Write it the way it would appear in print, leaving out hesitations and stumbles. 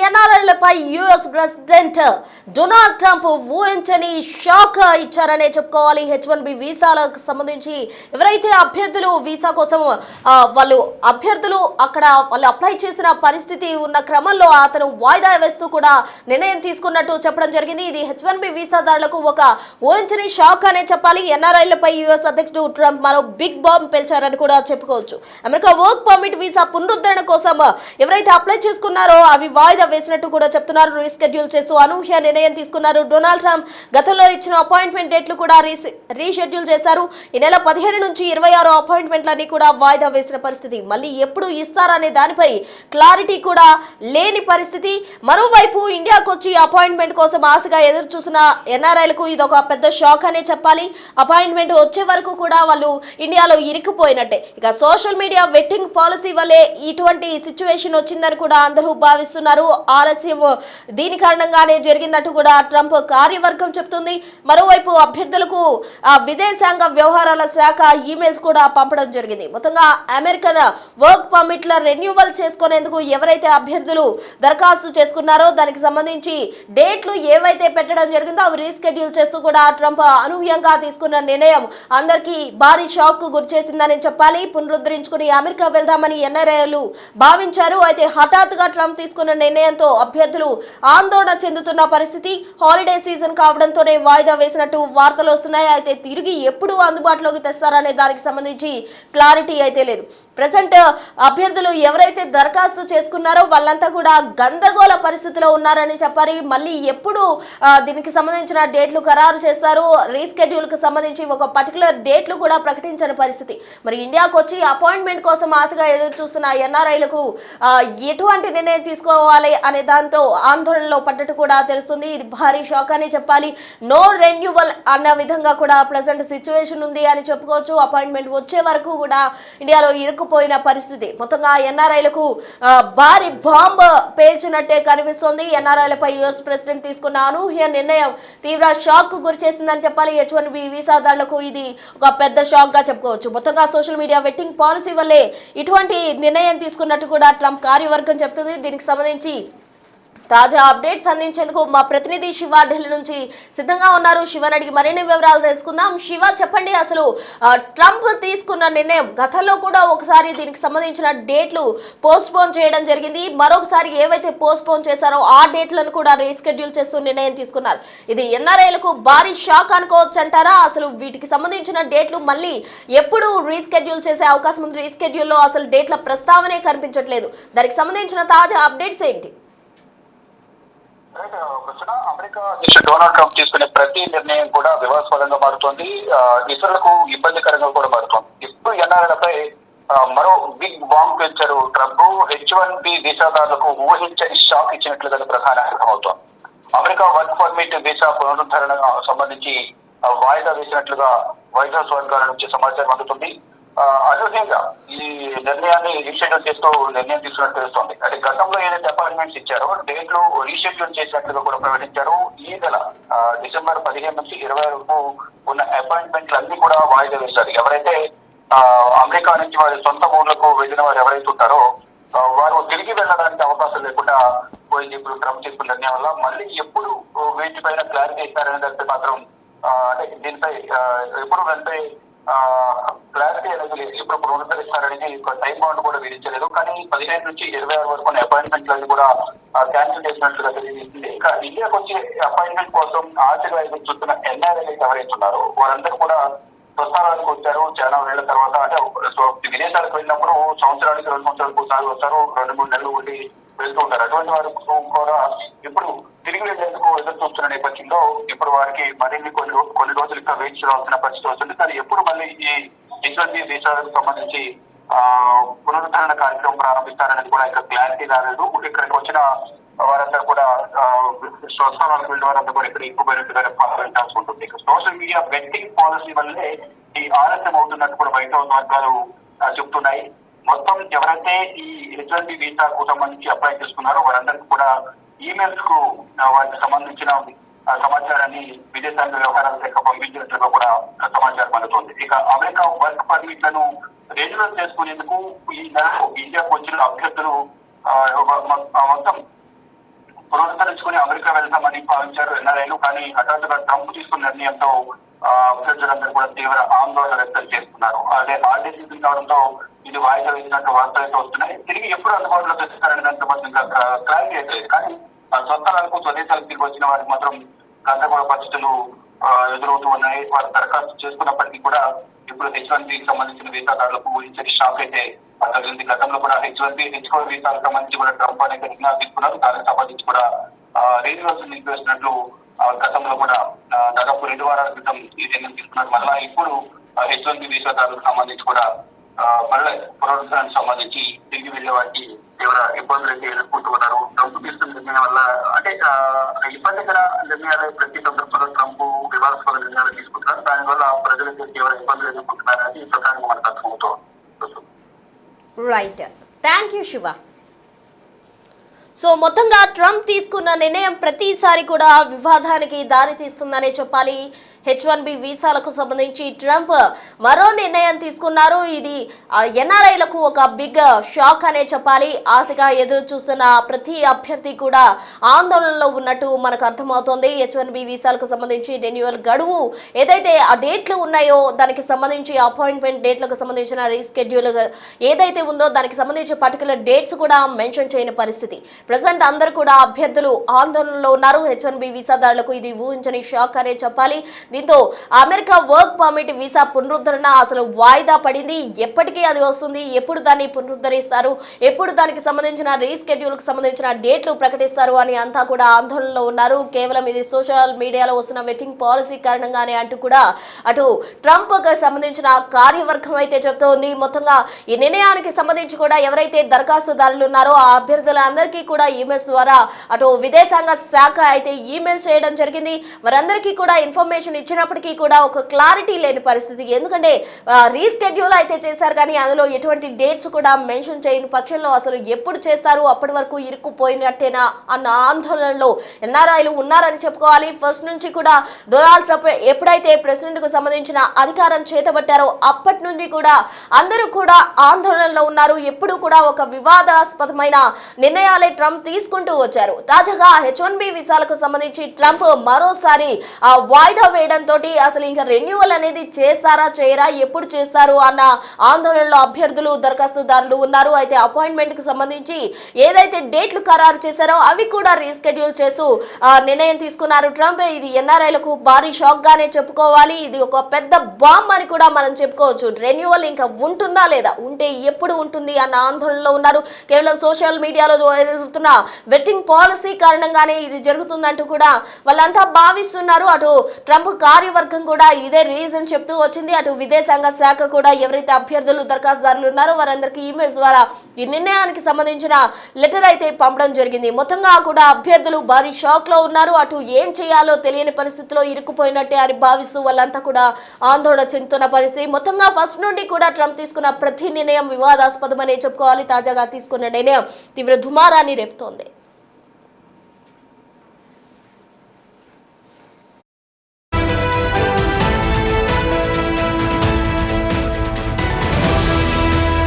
ఎన్ఆర్ఐలపై US president Donald Trump ఊహించని shock ఇచ్చారనే చెప్పుకోవాలి. H1B వీసాలకు సంబంధించి ఎవరైతే అభ్యర్థులు వీసా కోసం వాళ్ళు అప్లై చేసిన పరిస్థితి ఉన్న క్రమంలో అతను వాయిదా వేస్తూ కూడా నిర్ణయం తీసుకున్నట్టు చెప్పడం జరిగింది. ఇది H1B వీసాదారులకు ఒక ఊహించని షాక్ అనే చెప్పాలి. ఎన్ఆర్ఐలపై యుఎస్ అధ్యక్షుడు ట్రంప్ మరో బిగ్ బాంబ్ పేల్చారని కూడా చెప్పుకోవచ్చు. అమెరికా వర్క్ పర్మిట్ వీసా పునరుద్ధరణ కోసం ఎవరైతే అప్లై చేసుకున్నారో అవి వాయిదా వేసినట్టు కూడా చెప్తున్నారు. రీషెడ్యూల్ చేస్తూ అనూహ్య నిర్ణయం తీసుకున్నారు. డొనాల్డ్ ట్రంప్ గతంలో ఇచ్చిన అపాయింట్మెంట్ డేట్లు కూడా రీషెడ్యూల్ చేశారు. ఈ నెల 15 నుంచి 26 అపాయింట్మెంట్లన్నీ కూడా వాయిదా వేసిన పరిస్థితి. మళ్ళీ ఎప్పుడు ఇస్తారనే దానిపై క్లారిటీ కూడా లేని పరిస్థితి. మరోవైపు ఇండియాకు వచ్చి అపాయింట్మెంట్ కోసం ఆశగా ఎదురు చూసిన ఎన్ఆర్ఐలకు ఇది ఒక పెద్ద షాక్ అనే చెప్పాలి. అపాయింట్మెంట్ వచ్చే వరకు కూడా వాళ్ళు ఇండియాలో ఇరుక్కుపోయినట్టే. ఇక సోషల్ మీడియా వెట్టింగ్ పాలసీ వల్లే ఇటువంటి సిచ్యువేషన్ వచ్చిందని కూడా అందరూ భావిస్తున్నారు. ఆలస్యం దీని కారణంగానే జరిగిందంటూ కూడా ట్రంప్ కార్యవర్గం చెప్తుంది. మరోవైపు అభ్యర్థులకు విదేశాంగ వ్యవహారాల శాఖ ఈమెయిల్స్ కూడా పంపడం జరిగింది. మొత్తంగా అమెరికన్ వర్క్ పర్మిట్ల రెన్యూవల్ చేసుకునేందుకు ఎవరైతే అభ్యర్థులు దరఖాస్తు చేసుకున్నారో దానికి సంబంధించి డేట్లు ఏవైతే పెట్టడం జరిగిందో అవి రీస్కెడ్యూల్ చేస్తూ కూడా ట్రంప్ అనూహ్యంగా తీసుకున్న నిర్ణయం అందరికీ భారీ షాక్ కు గురిచేసిందని చెప్పాలి. పునరుద్ధరించుకుని అమెరికా వెళ్దామని ఎన్ఆర్ఐలు భావించారు. అయితే హఠాత్తుగా ట్రంప్ తీసుకున్న నిర్ణయంతో అభ్యర్థులు ఆందోళన చెందుతున్న పరిస్థితి. హాలిడే సీజన్ కావడంతోనే వాయిదా వేసినట్టు వార్తలు వస్తున్నాయి. అయితే తిరిగి ఎప్పుడు అందుబాటులోకి తెస్తారనే దానికి సంబంధించి క్లారిటీ అయితే లేదు. ప్రెసెంట్ అభ్యర్థులు ఎవరైతే దరఖాస్తు చేసుకున్నారో వాళ్ళంతా కూడా గందరగోళ పరిస్థితిలో ఉన్నారని చెప్పాలి. మళ్ళీ ఎప్పుడు దీనికి సంబంధించిన డేట్లు ఖరారు చేస్తారు, రీస్కెడ్యూల్ కు సంబంధించి ఒక పర్టికులర్ డేట్లు కూడా ప్రకటించని పరిస్థితి. మరి ఇండియాకు వచ్చి అపాయింట్మెంట్ కోసం ఆశగా ఎదురు చూస్తున్న ఎన్ఆర్ఐలకు ఎటువంటి నిర్ణయం తీసుకోవాలి అనే దాంతో ఆందోళనలో పడ్డట్టు కూడా తెలుస్తుంది. ఇది భారీ షాక్ అని చెప్పాలి. నో రెన్యూవల్ అన్న విధంగా కూడా ప్రెసెంట్ సిచ్యువేషన్ ఉంది అని చెప్పుకోవచ్చు. అపాయింట్మెంట్ వచ్చే వరకు కూడా ఇండియాలో ఇరుక్కుపోయిన పరిస్థితి. మొత్తంగా ఎన్ఆర్ఐలకు భారీ బాంబ్ పేల్చినట్టే కనిపిస్తోంది. ఎన్ఆర్ఐలపై యుఎస్ ప్రెసిడెంట్ తీసుకున్న అనూహ్య నిర్ణయం తీవ్ర షాక్ కు గురి చేసిందని చెప్పాలి. H1B వీసాదారులకు ఇది ఒక పెద్ద షాక్ గా చెప్పుకోవచ్చు. మొత్తంగా సోషల్ మీడియా వెట్టింగ్ పాలసీ వల్లే ఇటువంటి నిర్ణయం తీసుకున్నట్టు కూడా ట్రంప్ కార్యవర్గం చెప్తుంది. దీనికి సంబంధించి తాజా అప్డేట్స్ అందించేందుకు మా ప్రతినిధి శివ ఢిల్లీ నుంచి సిద్ధంగా ఉన్నారు. శివని అడిగి మరిన్ని వివరాలు తెలుసుకుందాం. శివ, చెప్పండి, అసలు ట్రంప్ తీసుకున్న నిర్ణయం గతంలో కూడా ఒకసారి దీనికి సంబంధించిన డేట్లు పోస్ట్ పోన్ చేయడం జరిగింది. మరొకసారి ఏవైతే పోస్ట్ పోన్ చేశారో ఆ డేట్లను కూడా రీస్కెడ్యూల్ చేస్తూ నిర్ణయం తీసుకున్నారు. ఇది ఎన్ఆర్ఐలకు భారీ షాక్ అనుకోవచ్చు అంటారా? అసలు వీటికి సంబంధించిన డేట్లు మళ్ళీ ఎప్పుడు రీస్కెడ్యూల్ చేసే అవకాశం ఉంది? రీస్కెడ్యూల్లో అసలు డేట్ల ప్రస్తావనే కనిపించట్లేదు. దానికి సంబంధించిన తాజా అప్డేట్స్ ఏంటి? అమెరికా అధ్యక్షుడు డొనాల్డ్ ట్రంప్ తీసుకునే ప్రతి నిర్ణయం కూడా వివాదాస్పదంగా మారుతోంది, ఇతరులకు ఇబ్బందికరంగా కూడా మారుతోంది. ఇప్పుడు ఎన్ఆర్ఐలపై మరో బిగ్ బాంబ్ పెంచారు ట్రంప్. H1B వీసాదారులకు ఊహించని షాక్ ఇచ్చినట్లుగా ప్రధాన అర్థమవుతోంది. అమెరికా వర్క్ పర్మిట్ వీసా పునరుద్ధరణ సంబంధించి వాయిదా వేసినట్లుగా వైట్ హౌస్ వర్గాల నుంచి సమాచారం అందుతుంది. అనూహ్యంగా ఈ నిర్ణయాన్ని రీషెడ్యూల్ చేస్తూ నిర్ణయం తీసుకున్నట్టు తెలుస్తోంది. అంటే గతంలో ఏదైతే అపాయింట్మెంట్స్ ఇచ్చారో డేట్లు రీషెడ్యూల్ చేసినట్లుగా కూడా ప్రకటించారు. ఈ నెల డిసెంబర్ 15 నుంచి 20 వరకు ఉన్న అపాయింట్మెంట్లు అన్ని కూడా వాయిదా వేశారు. ఎవరైతే అమెరికా నుంచి వారి సొంత ఊర్లకు వెళ్ళిన వారు ఎవరైతే ఉంటారో వారు తిరిగి వెళ్ళడానికి అవకాశం లేకుండా పోయింది. ఇప్పుడు ట్రంప్ తీసుకున్న నిర్ణయం వల్ల మళ్ళీ ఎప్పుడు వీటిపైన క్లారిటీ ఇస్తారనే దానిపై మాత్రం అంటే దీనిపై ఎప్పుడు వెళ్తే క్లారిటీ అనేది లేదు. ఎప్పుడు పునరుద్ధరిస్తారనేది టైం బాండ్ కూడా విధించలేదు. కానీ 15 నుంచి 26 వరకు అపాయింట్మెంట్లన్నీ కూడా క్యాన్సిల్ చేసినట్లుగా తెలియజేసింది. ఇక ఇండియాకు వచ్చే అపాయింట్మెంట్ కోసం ఆశగా ఎదురు చూస్తున్న ఎన్ఆర్ఐ ఎవరైతే ఉన్నారో వారందరూ కూడా స్వస్థానానికి వచ్చారు. చాలా వేళ్ల తర్వాత అంటే విదేశాలకు వెళ్ళినప్పుడు సంవత్సరానికి 2 సంవత్సరాలకు ఒకసారి వస్తారు, 2-3 నెలలు ఉండి వెళ్తూ ఉంటారు. అటువంటి వారు కూడా ఇప్పుడు తిరిగి వెళ్లేందుకు ఎదురు చూస్తున్న నేపథ్యంలో ఇప్పుడు వారికి మరిన్ని కొన్ని రోజులు ఇంకా వెయిట్ చేయాల్సిన పరిస్థితి వస్తుంది. కానీ ఎప్పుడు మళ్ళీ ఈ H1B వీసాలకు సంబంధించి పునరుద్ధరణ కార్యక్రమం ప్రారంభిస్తారనేది కూడా ఇంకా క్లారిటీ రాలేదు. ఇక్కడికి వచ్చిన వారందరూ కూడా స్వస్థానాలకు వెళ్ళిన వారందరూ కూడా ఇక్కడ ఎక్కువైనట్టుగానే భావించాల్సి ఉంటుంది. సోషల్ మీడియా వెట్టింగ్ పాలసీ వల్లే ఈ ఆలస్యం అవుతున్నట్టు కూడా వైట్ హౌస్ వర్గాలు చెప్తున్నాయి. మొత్తం ఎవరైతే ఈ H1B వీసాకు సంబంధించి అప్లై చేసుకున్నారో వారందరికీ కూడా ఈమెయిల్స్ కు వారికి సంబంధించిన సమాచారాన్ని విదేశాంగ వ్యవహారాల శాఖ పంపించినట్లుగా కూడా సమాచారం అందుతోంది. ఇక అమెరికా వర్క్ పర్మిట్లను రెన్యువల్ చేసుకునేందుకు ఈ నెలలో ఇండియాకు వచ్చిన అభ్యర్థులు మొత్తం పునరుద్ధరించుకుని అమెరికా వెళ్తామని భావించారు ఎన్ఆర్ఐలు. కానీ హఠాత్తుగా ట్రంప్ తీసుకున్న నిర్ణయంతో అభ్యర్థులందరూ కూడా తీవ్ర ఆందోళన వ్యక్తం చేస్తున్నారు. అదే హాలిడే సీజన్ కావడంతో ఇది వాయిదా వేసినట్టు వార్తలు అయితే వస్తున్నాయి. తిరిగి ఎప్పుడు అందుబాటులో తెస్తారనే దాంతో మాత్రం ఇంకా క్లారిటీ అయితే లేదు. కానీ స్వస్థలాలకు స్వదేశాలకు తిరిగి వచ్చిన వారికి మాత్రం గందరగోళ పరిస్థితులు ఎదురవుతూ ఉన్నాయి. వారు దరఖాస్తు చేసుకున్నప్పటికీ కూడా ఇప్పుడు H1Bకి సంబంధించిన వీసాదారులకు ఊహించని షాక్ అయితే తగిలింది. గతంలో కూడా H1B H4 వీసాలకు సంబంధించి కూడా ట్రంప్ అనేక నిర్ణయాలు తీసుకున్నారు. దానికి సంబంధించి కూడా రెన్యువల్స్ నిలిపివేసినట్లు గతంలో కూడా దాదాపు 2 వారాల క్రితం ఈ నిర్ణయం తీసుకున్నారు. మళ్ళా ఇప్పుడు H1B వీసాదారులకు సంబంధించి కూడా మళ్ళీ పునరుద్ధరణకు సంబంధించి తిరిగి వెళ్లే వారికి తీవ్ర ఇబ్బందులు అయితే ఎదుర్కొంటూ ఉన్నారు. ట్రంప్ తీసుకున్న నిర్ణయం వల్ల అంటే ఇబ్బందికర నిర్ణయాలు ప్రతి సందర్భంలో ట్రంప్ వివాదాస్పద నిర్ణయాలు తీసుకుంటున్నారు. దానివల్ల ప్రజలైతే తీవ్ర ఇబ్బందులు ఎదుర్కొంటున్నారని ఈ ప్రకారంగా మనకు అర్థమవుతుంది. Right, thank you Shiva. So మొత్తంగా ట్రంప్ తీసుకున్న నిర్ణయం ప్రతిసారి కూడా వివాదానికి దారి తీస్తుందనే చెప్పాలి. H1B వీసాలకు సంబంధించి ట్రంప్ మరో నిర్ణయం తీసుకున్నారు. ఇది ఎన్ఆర్ఐలకు ఒక బిగ్ షాక్ అనే చెప్పాలి. ఆశగా ఎదురు చూస్తున్న ప్రతి అభ్యర్థి కూడా ఆందోళనలో ఉన్నట్టు మనకు అర్థమవుతోంది. H1B వీసాలకు సంబంధించి రెన్యువల్ గడువు ఏదైతే ఆ డేట్లు ఉన్నాయో దానికి సంబంధించి అపాయింట్మెంట్ డేట్లకు సంబంధించిన రీస్కెడ్యూల్ ఏదైతే ఉందో దానికి సంబంధించి పర్టికులర్ డేట్స్ కూడా మెన్షన్ చేయని పరిస్థితి. ప్రజెంట్ అందరూ కూడా అభ్యర్థులు ఆందోళనలో ఉన్నారు. H1B వీసాదారులకు ఇది ఊహించని షాక్ అనే చెప్పాలి. దీంతో అమెరికా వర్క్ పర్మిట్ వీసా పునరుద్ధరణ అసలు వాయిదా పడింది. ఎప్పటికీ అది వస్తుంది, ఎప్పుడు దాన్ని పునరుద్ధరిస్తారు, ఎప్పుడు దానికి సంబంధించిన రీస్కెడ్యూల్ కు సంబంధించిన డేట్లు ప్రకటిస్తారు అని అంతా కూడా ఆందోళనలో ఉన్నారు. కేవలం ఇది సోషల్ మీడియాలో వస్తున్న వెట్టింగ్ పాలసీ కారణంగానే అంటూ కూడా అటు ట్రంప్ కు సంబంధించిన కార్యవర్గం అయితే చెప్తోంది. మొత్తంగా ఈ నిర్ణయానికి సంబంధించి కూడా ఎవరైతే దరఖాస్తుదారులు ఉన్నారో ఆ అభ్యర్థులందరికీ కూడా ఈమెయిల్స్ ద్వారా అటు విదేశాంగ శాఖ అయితే ఈమెయిల్స్ చేయడం జరిగింది. వారందరికీ కూడా ఇన్ఫర్మేషన్ ఇచ్చినప్పటికీ కూడా ఒక క్లారిటీ లేని పరిస్థితి. ఎందుకంటే రీస్కెడ్యూల్ అయితే చేశారు కానీ అందులో ఎటువంటి డేట్స్ కూడా మెన్షన్ చేయని పక్షంలో అసలు ఎప్పుడు చేస్తారు, అప్పటి వరకు ఇరుక్కుపోయినట్టేనా అన్న ఆందోళనలో ఎన్ఆర్ఐలు ఉన్నారని చెప్పుకోవాలి. ఫస్ట్ నుంచి కూడా డొనాల్డ్ ట్రంప్ ఎప్పుడైతే ప్రెసిడెంట్ కు సంబంధించిన అధికారం చేతబట్టారో అప్పటి నుండి కూడా అందరూ కూడా ఆందోళనలో ఉన్నారు. ఎప్పుడు కూడా ఒక వివాదాస్పదమైన నిర్ణయాలే ట్రంప్ తీసుకుంటూ వచ్చారు. తాజాగా H1B వీసాలకు సంబంధించి ట్రంప్ మరోసారి వాయిదా వేయడంతో అసలు ఇంకా రెన్యువల్ అనేది చేస్తారా చేయరా, ఎప్పుడు చేస్తారు అన్న ఆందోళనలో అభ్యర్థులు దరఖాస్తుదారులు ఉన్నారు. అయితే అపాయింట్మెంట్ కు సంబంధించి ఏదైతే డేట్లు ఖరారు చేశారో అవి కూడా రీస్కెడ్యూల్ చేస్తూ నిర్ణయం తీసుకున్నారు ట్రంప్. ఇది ఎన్ఆర్ఐలకు భారీ షాక్ గానే చెప్పుకోవాలి. ఇది ఒక పెద్ద బాంబ్ అని కూడా మనం చెప్పుకోవచ్చు. రెన్యువల్ ఇంకా ఉంటుందా లేదా, ఉంటే ఎప్పుడు ఉంటుంది అన్న ఆందోళనలో ఉన్నారు. కేవలం సోషల్ మీడియాలో జరుగుతున్న వెట్టింగ్ పాలసీ కారణంగానే ఇది జరుగుతుందంటూ కూడా వాళ్ళంతా భావిస్తున్నారు. అటు ట్రంప్ కార్యవర్గం కూడా ఇదే రీజన్ చెప్తూ వచ్చింది. అటు విదేశాంగ శాఖ కూడా ఎవరైతే అభ్యర్థులు దరఖాస్తుదారులు ఉన్నారో వారందరికీ ఈమెయిల్స్ ద్వారా ఈ నిర్ణయానికి సంబంధించిన లెటర్ అయితే పంపడం జరిగింది. మొత్తంగా కూడా అభ్యర్థులు భారీ షాక్ లో ఉన్నారు. అటు ఏం చేయాలో తెలియని పరిస్థితిలో ఇరుక్కుపోయినట్టే అని భావిస్తూ వాళ్ళంతా కూడా ఆందోళన చెందుతున్న పరిస్థితి. మొత్తంగా ఫస్ట్ నుండి కూడా ట్రంప్ తీసుకున్న ప్రతి నిర్ణయం వివాదాస్పదమని చెప్పుకోవాలి. తాజాగా తీసుకున్న నిర్ణయం తీవ్ర దుమారాన్ని రేపుతోంది.